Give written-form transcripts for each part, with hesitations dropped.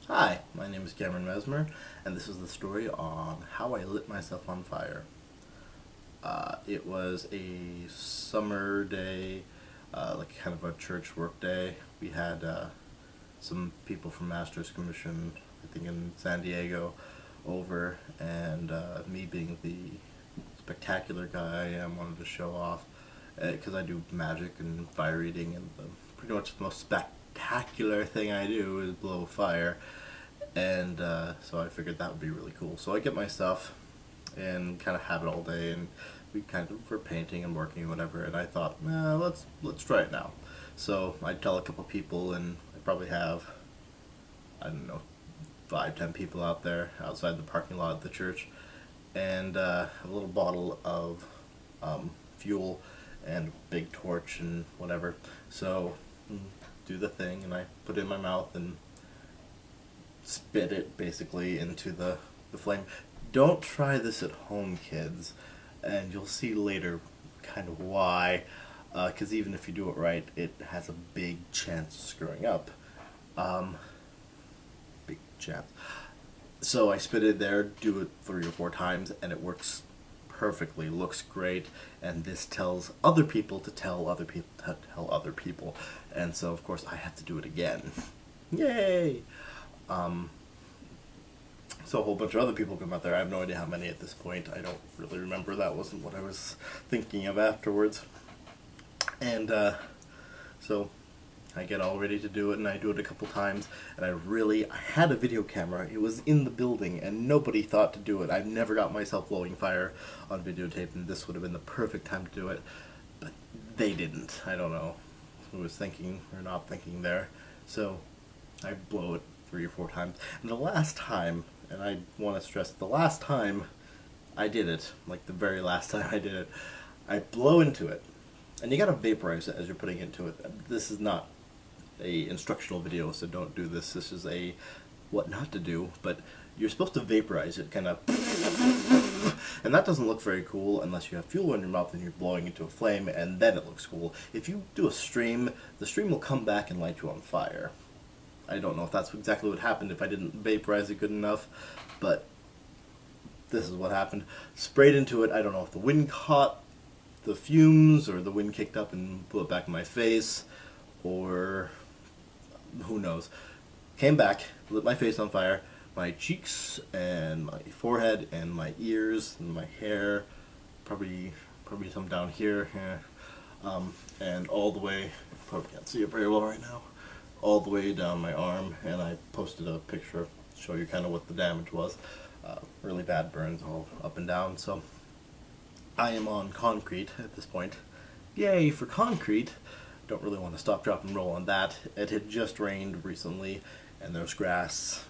Hi, my name is Cameron Mesmer, and this is the story on how I lit myself on fire. It was a summer day, like kind of a church work day. We had some people from Masters Commission, I think in San Diego, over, and me being the spectacular guy I am, wanted to show off because I do magic and fire eating, and pretty much the most spectacular thing I do is blow fire. And so I figured that would be really cool. So I get my stuff and kind of have it all day, and we kind of were painting and working and whatever. And I thought, let's try it now. So I tell a couple people, and I probably have, I don't know, 5, 10 people out there outside the parking lot of the church, and a little bottle of fuel and a big torch and whatever. So do the thing, and I put it in my mouth and spit it basically into the flame. Don't try this at home, kids, and you'll see later kind of why. Because even if you do it right, it has a big chance of screwing up. Um, Big chance. So I spit it there, do it 3 or 4 times, and it works perfectly, looks great, and this tells other people to tell other people to tell other people. And so, of course, I have to do it again. Yay! Um, So a whole bunch of other people come out there. I have no idea how many at this point. I don't really remember. That wasn't what I was thinking of afterwards. And so I get all ready to do it, and I do it a couple times. And I had a video camera. It was in the building, and nobody thought to do it. I've never got myself blowing fire on videotape, and this would have been the perfect time to do it. But they didn't. I don't know who was thinking or not thinking there. So I blow it 3 or 4 times. And the last time, and I want to stress the last time I did it, like the very last time I did it, I blow into it. And you gotta vaporize it as you're putting into it. This is not a instructional video, so don't do this. This is a what not to do, but you're supposed to vaporize it, kind of, and that doesn't look very cool unless you have fuel in your mouth and you're blowing into a flame, and then it looks cool. If you do a stream, the stream will come back and light you on fire. I don't know if that's exactly what happened if I didn't vaporize it good enough, but this is what happened. Sprayed into it. I don't know if the wind caught the fumes or the wind kicked up and blew it back in my face, or who knows. Came back, lit my face on fire, my cheeks and my forehead and my ears and my hair, probably some down here, and all the way. Probably can't see it very well right now. All the way down my arm, and I posted a picture to show you kind of what the damage was. Really bad burns all up and down. So I am on concrete at this point. Yay for concrete! Don't really want to stop, drop, and roll on that. It had just rained recently, and there's grass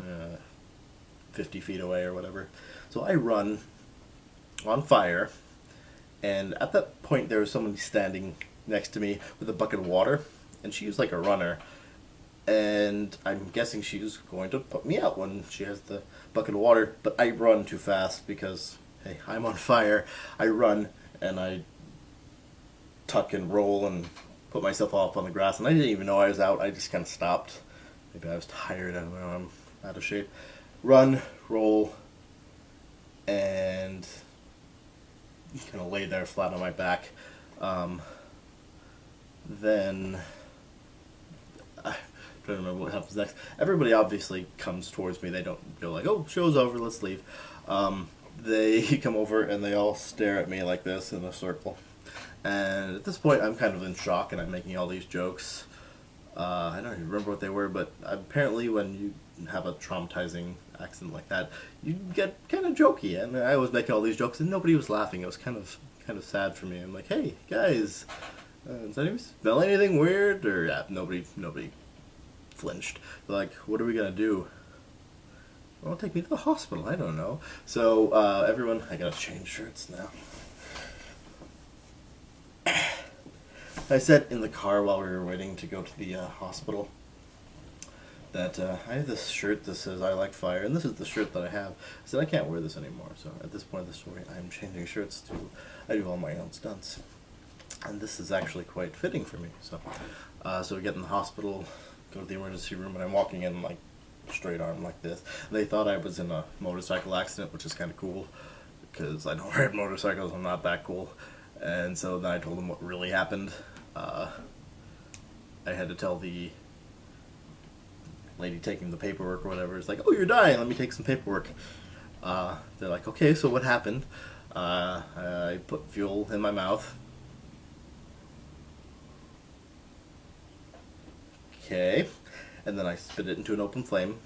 50 feet away or whatever. So I run on fire, and at that point there was somebody standing next to me with a bucket of water, and she was like a runner, and I'm guessing she's going to put me out when she has the bucket of water. But I run too fast because, hey, I'm on fire. I run and I tuck and roll and put myself off on the grass, and I didn't even know I was out. I just kind of stopped. Maybe I was tired. I don't know. I'm out of shape. Run, roll, and kind of lay there flat on my back. Um, then trying to remember what happens next. Everybody obviously comes towards me. They don't go like, "Oh, show's over, let's leave." They come over and they all stare at me like this in a circle. And at this point, I'm kind of in shock, and I'm making all these jokes. I don't even remember what they were, but apparently, when you have a traumatizing accident like that, you get kind of jokey. And I was making all these jokes, and nobody was laughing. It was kind of sad for me. I'm like, "Hey, guys, does anyone smell anything weird?" Or yeah, nobody flinched. They're like, "What are we gonna do?" Well, take me to the hospital. I don't know. So everyone, I gotta change shirts now. I said in the car while we were waiting to go to the hospital that I have this shirt that says "I like fire," and this is the shirt that I have. I said I can't wear this anymore. So at this point of the story, I'm changing shirts to I do all my own stunts, and this is actually quite fitting for me. So we get in the hospital, go to the emergency room, and I'm walking in like straight arm like this. They thought I was in a motorcycle accident, which is kind of cool because I don't ride motorcycles. I'm not that cool. And so then I told them what really happened. I had to tell the lady taking the paperwork or whatever. It's like, oh, you're dying. Let me take some paperwork. They're like, okay, so what happened? I put fuel in my mouth. Okay. And then I spit it into an open flame.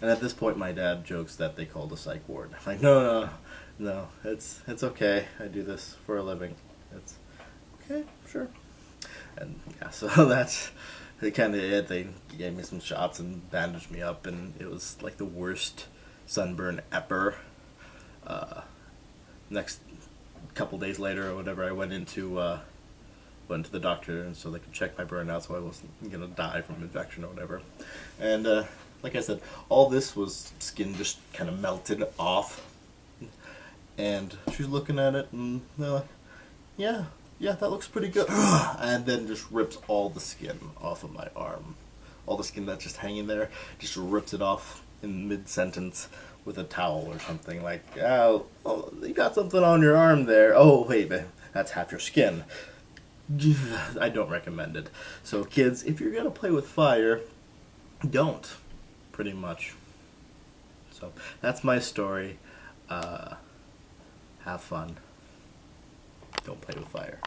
And at this point, my dad jokes that they called a psych ward. I'm like, no, it's okay. I do this for a living. It's okay, sure. And yeah, so that's kind of it. They gave me some shots and bandaged me up, and it was like the worst sunburn ever. Next couple days later or whatever, I went to the doctor, and so they could check my burnout, so I wasn't gonna die from infection or whatever. And like I said, all this was skin just kind of melted off. And she's looking at it, and yeah, that looks pretty good. And then just rips all the skin off of my arm. All the skin that's just hanging there, just rips it off in mid-sentence with a towel or something. Like, oh, you got something on your arm there. Oh, wait, that's half your skin. I don't recommend it. So kids, if you're going to play with fire, don't. Pretty much. So, that's my story. Have fun. Don't play with fire.